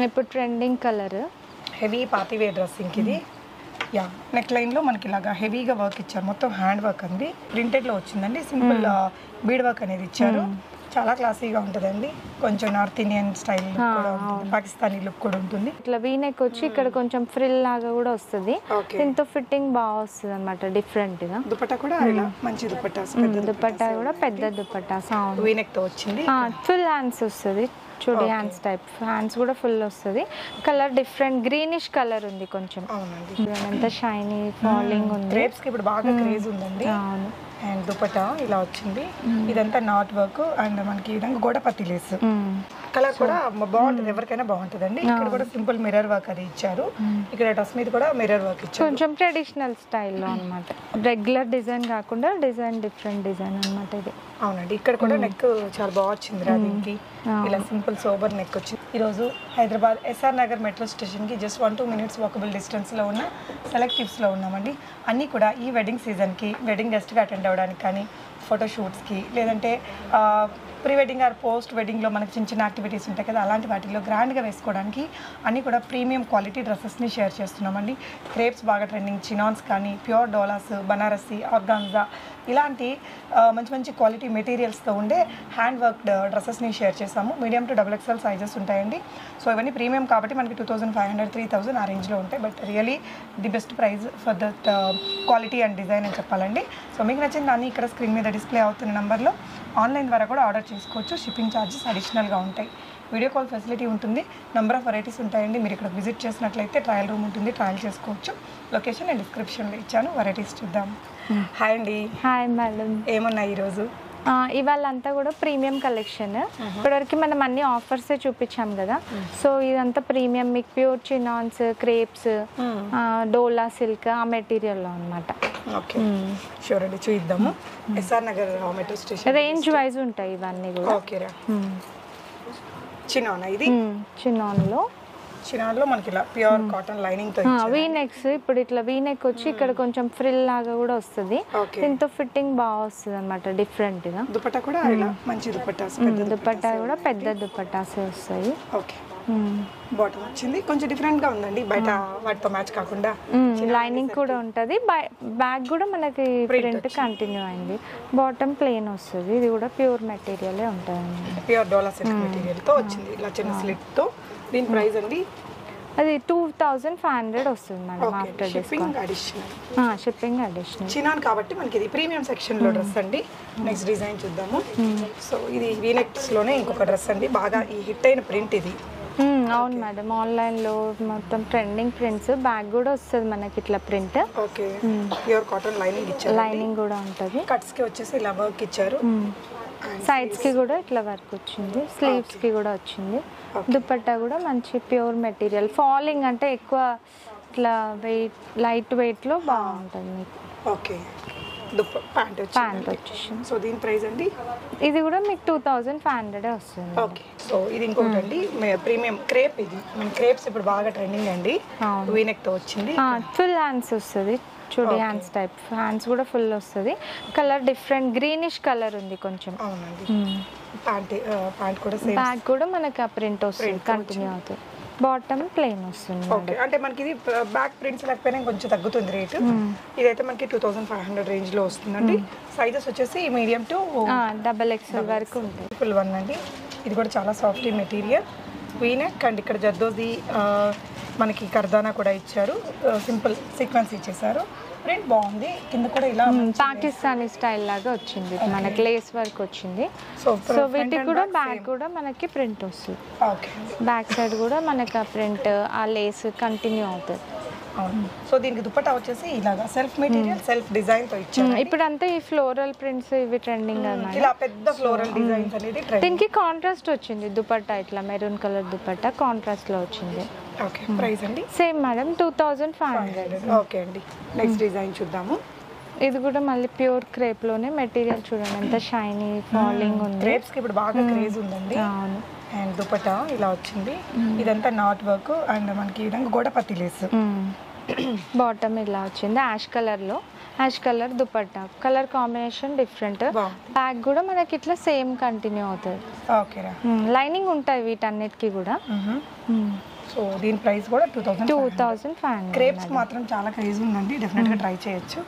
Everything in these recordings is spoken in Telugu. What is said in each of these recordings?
ఇప్పుడు trending colour heavy party wear dressing ఇది. యా, నెక్ లైన్లో మనకి ఇలాగా హెవీగా వర్క్ ఇచ్చారు, మొత్తం హ్యాండ్ వర్క్ అండి, ప్రింటెడ్లో వచ్చిందండి. సింపుల్ బీడ్ వర్క్ అనేది ఇచ్చారు, చాలా క్లాసీగా ఉంటుందండి. కొంచెం నార్త్ ఇండియన్ స్టైల్ కూడా ఉంటుంది, పాకిస్తానీ లుక్ కూడా ఉంటుంది. ఇట్లా వీనెక్ వచ్చి ఇక్కడ కొంచెం ఫ్రిల్ లాగా కూడా వస్తుంది, దీంతో ఫిట్టింగ్ బాగా వస్తుంది అనమాట డిఫరెంట్ గా. దుపట్టా కూడా ఇలా మంచి దుపట్టా, దుపట్టా కూడా పెద్ద దుపట్టా, వీనెక్ తో వచ్చింది. ఫుల్ హ్యాండ్స్ వస్తుంది, చూడి హ్యాండ్స్ టైప్, హ్యాండ్స్ కూడా ఫుల్ వస్తుంది. కలర్ డిఫరెంట్ గ్రీనిష్ కలర్ ఉంది కొంచెం. ఎంత షైనీ ఫాలింగ్ ఉంది. క్రేప్స్ కి ఇప్పుడు బాగా క్రేజ్ ఉందండి. అండ్ దుపట్టా ఇలా వచ్చింది, ఇదంతా నాట్ వర్క్ అండ్ మనకి ఈ విధంగా గోడపత్తి లేస్. కలర్ కూడా బాగుంటుంది, ఎవరికైనా బాగుంటుందండి. ఇక్కడ కూడా సింపుల్ మిర్రర్ వర్క్ అది ఇచ్చారు, ఇక్కడ డ్రెస్ మీద కూడా మిర్రర్ వర్క్ ఇచ్చారు. కొంచెం ట్రెడిషనల్ స్టైల్లో అనమాట, రెగ్యులర్ డిజైన్ కాకుండా డిజైన్ డిఫరెంట్ డిజైన్ అనమాట ఇది. అవునండి, ఇక్కడ కూడా నెక్ చాలా బాగా వచ్చింది రా దీనికి, ఇలా సింపుల్ సోబర్ నెక్ వచ్చింది. ఈరోజు హైదరాబాద్ ఎస్ఆర్ నగర్ మెట్రో స్టేషన్కి జస్ట్ 1-2 minutes వాకబుల్ డిస్టెన్స్లో ఉన్న సెలెక్టివ్స్లో ఉన్నామండి. అన్నీ కూడా ఈ వెడ్డింగ్ సీజన్కి వెడ్డింగ్ గెస్ట్గా అటెండ్ అవ్వడానికి కానీ, ఫోటోషూట్స్కి, లేదంటే ప్రీ వెడ్డింగ్ ఆర్ పోస్ట్ వెడ్డింగ్లో మనకి చిన్న చిన్న యాక్టివిటీస్ ఉంటాయి కదా, అలాంటి వాటిలో గ్రాండ్గా వేసుకోవడానికి అన్నీ కూడా ప్రీమియం క్వాలిటీ డ్రెస్సెస్ని షేర్ చేస్తున్నామండి. క్రేప్స్ బాగా ట్రెండింగ్, చినాన్స్ కానీ, ప్యూర్ డోలాస్, బనారసి, ఆర్గాన్జా, ఇలాంటి మంచి మంచి క్వాలిటీ మెటీరియల్స్తో ఉండే హ్యాండ్ వర్క్డ్ డ్రెస్సెస్ని షేర్ చేసాము. మీడియం టు XXL సైజెస్ ఉంటాయండి. సో ఇవన్నీ ప్రీమియం కాబట్టి మనకి 2500, 3000 ఆ రేంజ్లో ఉంటాయి. But really the best price for that quality and design అని చెప్పాలండి. సో మీకు నచ్చిన దాన్ని ఇక్కడ స్క్రీన్ మీద డిస్ప్లే అవుతున్న నెంబర్లో ఆన్లైన్ ద్వారా కూడా ఆర్డర్ చేసుకోవచ్చు. షిప్పింగ్ ఛార్జెస్ అడిషనల్గా ఉంటాయి. వీడియో కాల్ ఫెసిలిటీ ఉంటుంది, నెంబర్ ఆఫ్ వెరైటీస్ ఉంటాయండి. మీరు ఇక్కడ విజిట్ చేసినట్లయితే ట్రయల్ రూమ్ ఉంటుంది, ట్రయల్ చేసుకోవచ్చు. లొకేషన్ నేను డిస్క్రిప్షన్లో ఇచ్చాను, వెరైటీస్ చూద్దాం. హాయ్ అండి. Hi madam. ఏమున్నాయి ఈరోజు? ఇవాళ అంతా కూడా ప్రీమియం కలెక్షన్. ఇప్పటివరకు మనం అన్ని ఆఫర్సే చూపించాం కదా, సో ఇదంతా ప్రీమియం, మీకు pure chinons, crepes, dola silk ఆ మెటీరియల్లో అనమాట. ఓకే, షూర్ అండి, చూద్దాము. SR Nagar metro station range wise ఉంటాయి ఇవన్నీ కూడా. ఓకేరా. చినాన్ ఇది, చినాన్లో మనకి ఇలా ప్యూర్ కాటన్ లైనింగ్ తో వీనెక్స్. ఇప్పుడు ఇట్లా వీనెక్ వచ్చి ఇక్కడ కొంచెం ఫ్రిల్ లాగా కూడా వస్తుంది, దీంతో ఫిట్టింగ్ బాగా వస్తుంది అనమాట డిఫరెంట్ గా. దుపట్టా కూడా ఇలా మంచి దుపట్టా, దుపట్టా కూడా పెద్ద దుపట్టాసే వస్తాయి. ఓకే, బాటమ్ వచ్చింది, కొంచెం డిఫరెంట్ గా ఉందండి, బయట వాటితో మ్యాచ్ కాకుండా. లైనింగ్ కూడా ఉంటది, బ్యాక్ కూడా మనకి ప్రింట్ కంటిన్యూ అయింది. బాటమ్ ప్లెయిన్ వస్తుంది, ఇది కూడా ప్యూర్ మెటీరియలే ఉంటుంది, ప్యూర్ డోలా సిల్క్ మెటీరియల్ తో వచ్చింది, ఇలా చిన్న స్లిట్ తో. దీని ప్రైస్ అండి అది 2500 వస్తుంది madam after shipping additional. Shipping additional. Chinon కాబట్టి మనకి ఇది ప్రీమియం సెక్షన్ లో డ్రెస్ అండి. నెక్స్ట్ డిజైన్ చూద్దాము. సో ఇది వీనెక్స్ లోనే ఇంకొక డ్రెస్ అండి, బాగా ఈ హిట్ అయిన ప్రింట్ ఇది. అవును మేడం, ఆన్లైన్లో మొత్తం ట్రెండింగ్ ప్రింట్స్. బ్యాగ్ కూడా వస్తుంది మనకి ఇట్లా print. Okay, pure cotton lining ఇచ్చారు, లైనింగ్ కూడా ఉంటుంది. కట్స్ కి వచ్చేసి ఇలా వర్క్ ఇచ్చారు, సైడ్స్ కి కూడా ఇట్లా వర్క్ వచ్చింది, స్లీవ్స్ కి కూడా వచ్చింది. దుపట్టా కూడా మంచి ప్యూర్ మెటీరియల్, ఫాలింగ్ అంటే ఎక్కువ ఇట్లా వెయిట్, లైట్ వెయిట్ లో బాగుంటుంది మీకు. ఓకే, ప్యాంట్ వచ్చేసింది. సో దీని ప్రైస్ అండి ఇది కూడా మీకు 2500 వస్తుంది. ఓకే, సో ఇది ఇంకొకటి అండి ప్రీమియం క్రేప్. ఇది మన క్రేప్స్ ఇప్పుడు బాగా ట్రెండింగ్ అండి, వీనెక్ తో వచ్చింది, ఫుల్ హ్యాండ్స్ వస్తుంది, చూడి హ్యాండ్స్ టైప్, హ్యాండ్స్ కూడా ఫుల్ వస్తుంది. కలర్ డిఫరెంట్ గ్రీనిష్ కలర్ ఉంది కొంచెం. అవునండి, ప్యాంట్ కూడా సేమ్, బ్యాక్ కూడా మనకి ఆ ప్రింట్ వస్తుంది, కంటిన్యూ అవుతుంది. బాటమ్ ప్లెయిన్ వస్తుంది. ఓకే, అంటే మనకి ఇది బ్యాక్ ప్రింట్స్ లేకపోయినా కొంచెం తగ్గుతుంది రేట్. ఇదైతే మనకి 2500 రేంజ్ లో వస్తుందండి. సైజెస్ వచ్చేసి మీడియం టు XXL వరకు ఉంటాయి. ఫుల్ వన్ అండి, ఇది కూడా చాలా సాఫ్ట్ మెటీరియల్, వీనెక్ అండ్ ఇక్కడ జర్దోజీ మనకి కర్దానా కూడా ఇచ్చారు, సింపుల్ సీక్వెన్స్ ఇచ్చేసారు. ప్రింట్ బాగుంది, కింద కూడా ఇలా పాకిస్తానీ స్టైల్ లాగా వచ్చింది, మనకి లేస్ వర్క్ వచ్చింది. సో వీటికి కూడా బ్యాక్ కూడా మనకి ప్రింట్ వస్తుంది. ఓకే, బ్యాక్ సైడ్ కూడా మనకి ఆ ప్రింట్, ఆ లేస్ కంటిన్యూ అవుతుంది. సో దీనికి దుపట్టా వచ్చేసి ఇలాగా సెల్ఫ్ మెటీరియల్, సెల్ఫ్ డిజైన్ తో ఇచ్చారు. ఇప్పుడు అంతా ఈ ఫ్లోరల్ ప్రింట్స్ ఇవి ట్రెండింగ్ అన్నమాట, ఇలా పెద్ద ఫ్లోరల్ డిజైన్స్ అనేది ట్రెండింగ్. దీనికి కాంట్రాస్ట్ వచ్చింది దుపట్టా, ఇట్లా మెరూన్ కలర్ దుపట్టా కాంట్రాస్ట్ లో వచ్చింది. ఓకే, ప్రైస్ అండి సేమ్ మేడం 2500. ఓకే అండి, నెక్స్ట్ డిజైన్ చూద్దాము. ఇది కూడా మళ్ళీ ప్యూర్ క్రేప్ లోనే మెటీరియల్, చూడండి ఎంత షైనీ ఫాలింగ్ ఉంది. క్రేప్స్ కి ఇప్పుడు బాగా క్రేజ్ ఉందండి. అవును, అండ్ దుపట్టా ఇలా వచ్చింది, ఇదంతా నాట్ వర్క్ అండ్ మనకి ఈ విధంగా గోడపత్తి లేస్. బాటమ్ ఇలా వచ్చింది యాష్ కలర్ లో, ash colour dupatta, colour combination different. Back కూడా మనకి ఇట్లా సేమ్ కంటిన్యూ అవుతుంది. ఓకేరా, లైనింగ్ ఉంటాయి వీటన్నిటికీ కూడా. సో దీని ప్రైస్ కూడా 2500. క్రేప్స్ మాత్రం చాలా క్రేజ్ ఉందండి, డెఫినెట్గా ట్రై చేయొచ్చు.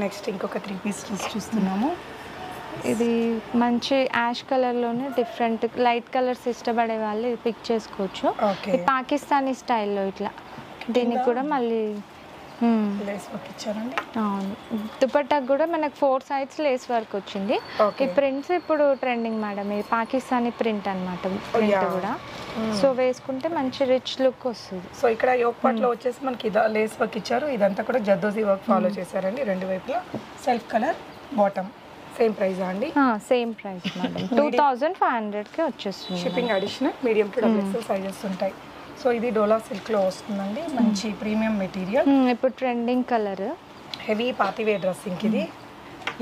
నెక్స్ట్ ఇంకొక 3 పీస్ డ్రెస్ చూస్తున్నాము. ఇది మంచి యాష్ కలర్లోనే డిఫరెంట్ లైట్ కలర్స్ ఇష్టపడే వాళ్ళు ఇది పిక్ చేసుకోవచ్చు. ఓకే, ఇది పాకిస్తానీ స్టైల్లో ఇట్లా దీనికి కూడా మళ్ళీ లేస్ వర్క్ ఇచ్చారండి. అవును, దుపట్టాకు కూడా మనకు 4 సైడ్స్ లేస్ వర్క్ వచ్చింది. ఈ ప్రింట్స్ ఇప్పుడు ట్రెండింగ్ మేడం, ఇది పాకిస్తానీ ప్రింట్ అన్నమాట. ప్రింట్ కూడా సో వేసుకుంటే మంచి రిచ్ లుక్ వస్తుంది. సో ఇక్కడ యోక్ పార్ట్లో వచ్చేసి మనకి లేస్ వర్క్ ఇచ్చారు, ఇదంతా కూడా జర్దోజీ వర్క్ ఫాలో చేశారండి. రెండు వైపులా self colour bottom. Same price అండి? సేమ్ ప్రైస్ మేడం, 2500కి వచ్చేస్తుంది. Shipping additional, medium to double XL sizes ఉంటాయి. సో ఇది డోలా సిల్క్లో వస్తుందండి, మంచి ప్రీమియం మెటీరియల్. ఇప్పుడు trending colour, heavy party wear dressing ఇది.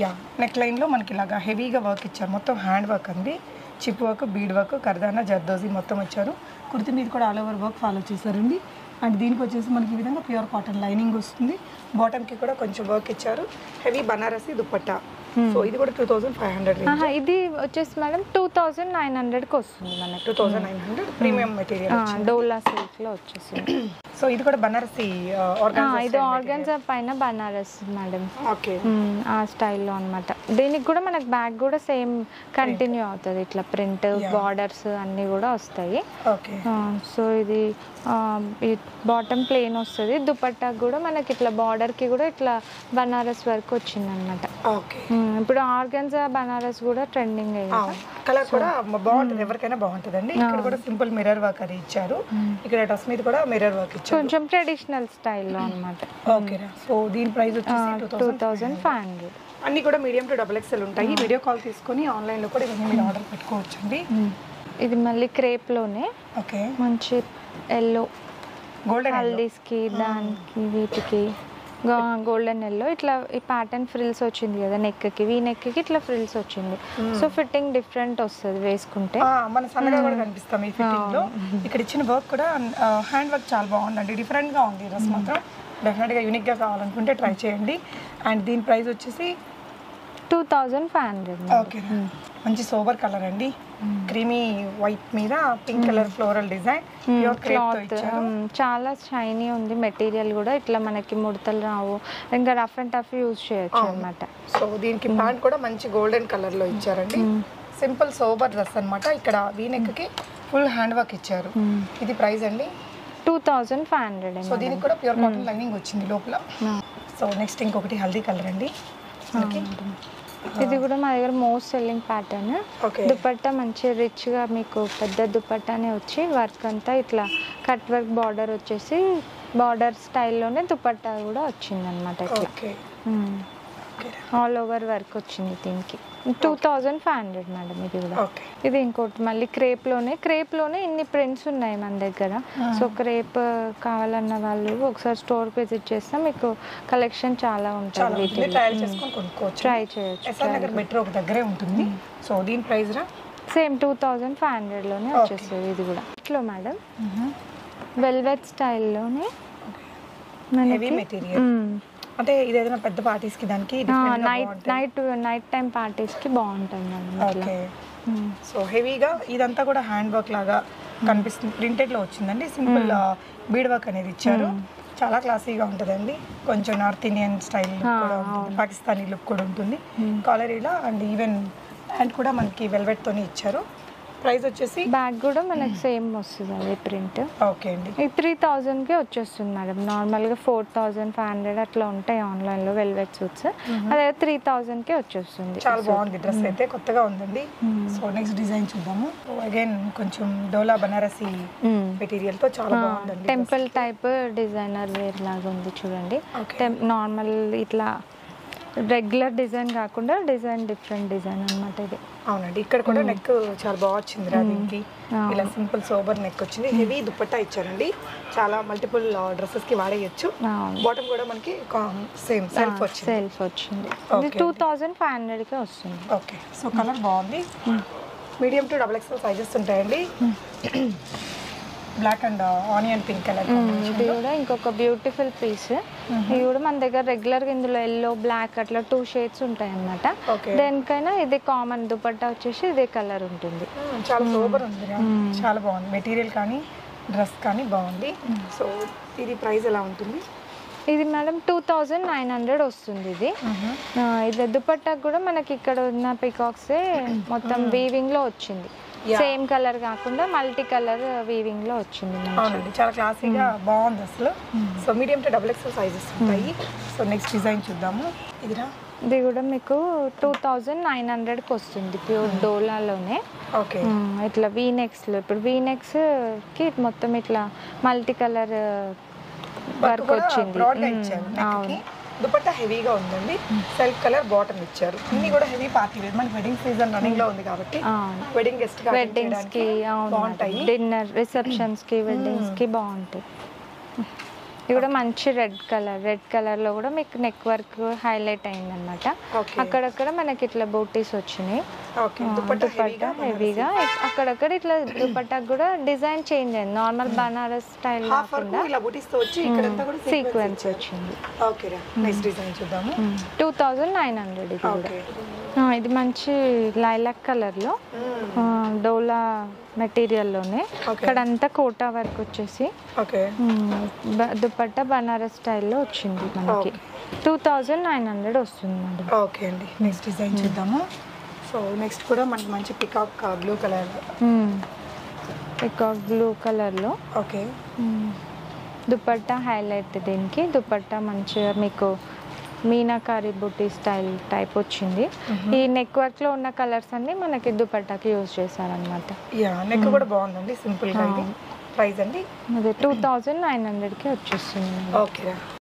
యా, నెక్ లైన్లో మనకి ఇలాగా హెవీగా వర్క్ ఇచ్చారు, మొత్తం హ్యాండ్ వర్క్ అండి. చిప్ వర్క్, బీడ్ వర్క్, కర్దానా, జర్దోజీ మొత్తం వచ్చారు. కుర్తి మీద కూడా ఆల్ ఓవర్ వర్క్ ఫాలో చేశారండి. అండ్ దీనికి వచ్చేసి మనకి ఈ విధంగా ప్యూర్ కాటన్ లైనింగ్ వస్తుంది. బాటమ్కి కూడా కొంచెం వర్క్ ఇచ్చారు. హెవీ బనారసి దుపట్టా. సో ఇది కూడా 2500. ఇది వచ్చేసి మేడం 2900కి వస్తుంది మనకి. 2900 ప్రీమియం మెటీరియల్ డోలా సిల్క్లో వచ్చేసింది. సో ఇది కూడా బనారసి ఇది ఆర్గాన్జా పైన బనారస్ మేడం. ఓకే, ఆ స్టైల్లో అన్నమాట. దీనికి కూడా మనకు బ్యాక్ కూడా సేమ్ కంటిన్యూ అవుతుంది, ఇట్లా ప్రింట్ బార్డర్స్ అన్నీ కూడా వస్తాయి. ఓకే, సో ఇది బాటమ్ ప్లేన్ వస్తుంది. దుపట్టాకు కూడా మనకి ఇట్లా బార్డర్కి కూడా ఇట్లా బనారస్ వర్క్ వచ్చింది అనమాట. ఓకే, ఇప్పుడు ఆర్గాన్జా బనారస్ కూడా ట్రెండింగ్ అయ్యింది. కలర్ కూడా బాగుంటుంది, ఎవరికైనా బాగుంటుందండి. ఇక్కడ కూడా సింపుల్ మిర్రర్ వర్క్ అది ఇచ్చారు. ఇక్కడ డ్రెస్ మీద కూడా మిర్రర్ వర్క్ ఇచ్చారు, కొంచెం ట్రెడిషనల్ స్టైల్లో అన్నమాట. ఓకే, సో దీని ప్రైస్ వచ్చేసి 2500. అన్ని కూడా మీడియం టు డబుల్ ఎక్స్ఎల్ ఉంటాయి. వీడియో కాల్ తీసుకొని ఆన్లైన్లో కూడా ఇవన్నీ మీరు ఆర్డర్ పెట్టుకోవచ్చు అండి. ఇది మళ్ళీ క్రేప్లోనే ఓకే, మంచి ఎల్లో గోల్డెన్ హల్దీస్కి దానికి వీటికి గోల్డెన్ ఎల్లో ఇట్లా ఈ ప్యాటర్న్ ఫ్రిల్స్ వచ్చింది కదా నెక్కి, వీ నెక్కి ఇట్లా ఫ్రిల్స్ వచ్చింది. సో ఫిట్టింగ్ డిఫరెంట్ వస్తుంది వేసుకుంటే, మన సన్నగా కూడా కనిపిస్తాం ఈ ఫిట్టింగ్ లో. ఇక్కడ ఇచ్చిన వర్క్ కూడా హ్యాండ్ వర్క్ చాలా బాగుందండి, డిఫరెంట్ గా ఉంది. డ్రెస్ మాత్రం డెఫినెట్గా యూనిక్ గా కావాలనుకుంటే ట్రై చేయండి. అండ్ దీని ప్రైస్ వచ్చేసి 2500. ఓకే, మంచి సోబర్ కలర్ అండి, క్రీమీ వైట్ మీద pink colour floral design, pure cloth. చాలా షైనీ ఉంది మెటీరియల్ కూడా, ఇట్లా మనకి ముడతలు రావు, ఇంకా రఫ్ అండ్ టఫ్ యూజ్ చేయొచ్చు అన్నమాట. సో దీనికి ప్యాంట్ కూడా మంచి గోల్డెన్ కలర్ లో ఇచ్చారండి. సింపుల్ సోబర్ డ్రెస్ అన్నమాట. ఇక్కడ వీ నెక్ కి ఫుల్ హ్యాండ్ వర్క్ ఇచ్చారు. ఇది ప్రైస్ అండి 2500. సో దీనికి కూడా ప్యూర్ కాటన్ లైనింగ్ వచ్చింది లోపల. సో నెక్స్ట్ ఇంకొకటి హల్దీ కలర్ అండి. ఇది కూడా మా దగ్గర మోస్ట్ సెల్లింగ్ ప్యాటర్న్. దుపట్టా మంచి రిచ్ గా మీకు పెద్ద దుపట్టానే వచ్చి వర్క్ అంతా ఇట్లా కట్ వర్క్ బార్డర్ వచ్చేసి బార్డర్ స్టైల్లోనే దుపట్టా కూడా వచ్చింది అనమాట. ఇట్లా ఆల్ ఓవర్ వర్క్ వచ్చింది దీనికి. 2500 మేడం ఇది కూడా. ఇది ఇంకోటి మళ్ళీ క్రేప్లోనే ఇన్ని ప్రింట్స్ ఉన్నాయి మన దగ్గర. సో క్రేప్ కావాలన్న వాళ్ళు ఒకసారి స్టోర్కి విజిట్ చేస్తే మీకు కలెక్షన్ చాలా ఉంటుంది, ట్రై చేయొచ్చు. మెట్రో దగ్గరే ఉంటుంది. సో దీని ప్రైస్ సేమ్ 2500లోనే వచ్చేస్తుంది. ఇది కూడా ఇట్లా మేడం వెల్వెట్ స్టైల్లోనే అంటే ఇది ఏదైనా పెద్ద పార్టీస్ కి దానికి నైట్ టైం పార్టీస్ కి బాగుంటుంది అన్నమాట. సో హెవీగా ఇదంతా కూడా హ్యాండ్ వర్క్ లాగా కనిపిస్తుంది, ప్రింటెడ్ లో వచ్చిందండి. సింపుల్ బీడ్ వర్క్ అనేది ఇచ్చారు, చాలా క్లాసీగా ఉంటుందండి. కొంచెం నార్త్ ఇండియన్ స్టైల్ కూడా ఉంటుంది, పాకిస్తానీ లుక్ కూడా ఉంటుంది. కాలర్ ఇలా అండ్ ఈవెన్ ప్యాంట్ కూడా మనకి వెల్వెట్ తోనే ఇచ్చారు. ప్రైస్ వచ్చేసి బ్యాగ్ కూడా మనకి సేమ్ వస్తుంది అదే ప్రింట్. ఓకే అండి, ఇది 3000కి వచ్చేస్తుంది మేడం. నార్మల్గా 4500 అట్లా ఉంటాయి ఆన్లైన్లో వెల్వెట్ సూట్స్, అదే 3000కి వచ్చేస్తుంది. చాలా బాగుంది డ్రెస్ అయితే, కొత్తగా ఉందండి. సో నెక్స్ట్ డిజైన్ చూద్దాము. అగైన్ కొంచెం డోలా బనారసి మెటీరియల్ తో చాలా బాగుందండి. టెంపుల్ టైప్ డిజైనర్ వేర్ లాగా ఉంది చూడండి. నార్మల్ ఇట్లా రెగ్యులర్ డిజైన్ కాకుండా డిఫరెంట్ డిజైన్ అన్నమాట ఇది. అవునండి, ఇక్కడ కూడా నెక్ చాలా బాగా వచ్చింది దీనికి. ఇలా సింపుల్ సోబర్ నెక్ వచ్చింది, హెవీ దుపట్టా ఇచ్చారండి. చాలా మల్టిపుల్ డ్రెస్సెస్ కి వాడేయచ్చు. బాటమ్ కూడా మనకి సేమ్ సెల్ఫ్ వచ్చింది. 2500కి వస్తుంది. ఓకే, సో కలర్ బాగుంది. Medium to double XL sizes ఉంటాయండి. Black and onion pink colour. ఇది కూడా ఇంకొక బ్యూటిఫుల్ పీస్. ఇది కూడా మన దగ్గర రెగ్యులర్గా ఇందులో ఎల్లో బ్లాక్ అట్లా 2 షేడ్స్ ఉంటాయి అన్నమాట. దేనికైనా ఇది కామన్ దుపట్టా వచ్చేసి ఇదే కలర్ ఉంటుంది. చాలా సూపర్ ఉంది, చాలా బాగుంది మెటీరియల్ కానీ డ్రెస్ కానీ బాగుంది. సో ఇది ప్రైస్ ఎలా ఉంటుంది? ఇది మేడం 2900 వస్తుంది ఇది. ఇది దుపట్టాకు కూడా మనకి ఇక్కడ ఉన్న పికాక్సే మొత్తం వీవింగ్ లో వచ్చింది. సేమ్ కలర్ కాకుండా మల్టీ కలర్ వీవింగ్ లో వచ్చింది. అవునండి, చాలా క్లాసీగా బాగుంది అసలు. So medium to XXL sizes ఉంటాయి. సో నెక్స్ట్ డిజైన్ చూద్దాము. ఇది కూడా మీకు 2900కి వస్తుంది, ప్యూర్ డోలాలోనే. ఓకే, ఇట్లా వీనెక్స్లో ఇప్పుడు వీనెక్స్కి మొత్తం ఇట్లా మల్టీ కలర్ వర్క్ వచ్చింది. దుపట్టా హెవీగా ఉందండి, సెల్ఫ్ కలర్ బాటమ్ ఇచ్చారు. అన్ని కూడా హెవీ పార్టీ వేర్. మనకి వెడ్డింగ్ సీజన్ రన్నింగ్ లో ఉంది కాబట్టి వెడ్డింగ్ గెస్ట్ వెడ్డింగ్స్ కి బాగుంటాయి, డిన్నర్ రిసెప్షన్స్ కి వెడ్డింగ్స్ కి బాగుంటాయి. ఇది కూడా మంచి రెడ్ కలర్ లో కూడా మీకు నెక్ వర్క్ హైలైట్ అయింది అనమాట. అక్కడక్కడ మనకి ఇట్లా బూటీస్ వచ్చినాయి. దుపట్టా హెవీగా అక్కడక్కడ ఇట్లా దుపట్టాకు కూడా డిజైన్ చేంజ్ అయింది. నార్మల్ బనారస్ స్టైల్ కాకుండా సీక్వెన్స్ వచ్చింది. 2900 ఇది కూడా. ఇది మంచి లైలాక్ కలర్ లో డోలా మెటీరియల్లోనే ఇక్కడంతా కోటా వర్క్ వచ్చేసి దుపట్టా బనారస్ స్టైల్లో వచ్చింది మనకి. 2900 వస్తుంది మేడం. ఓకే అండి, నెక్స్ట్ డిజైన్ చూద్దాము. సో నెక్స్ట్ కూడా మనకి మంచి పికాక్ బ్లూ కలర్లో ఓకే దుపట్టా హైలైట్. దీనికి దుపట్టా మంచిగా మీకు మీనాకారి బుట్టి స్టైల్ టైప్ వచ్చింది. ఈ నెక్ వర్క్ లో ఉన్న కలర్స్ అన్ని మనకి దుపట్టాకి యూజ్ చేశారనమాట. నెక్ కూడా బాగుందండి, సింపుల్ గా. ప్రైస్ అండి అదే 2900కి వచ్చేస్తుంది. ఓకే.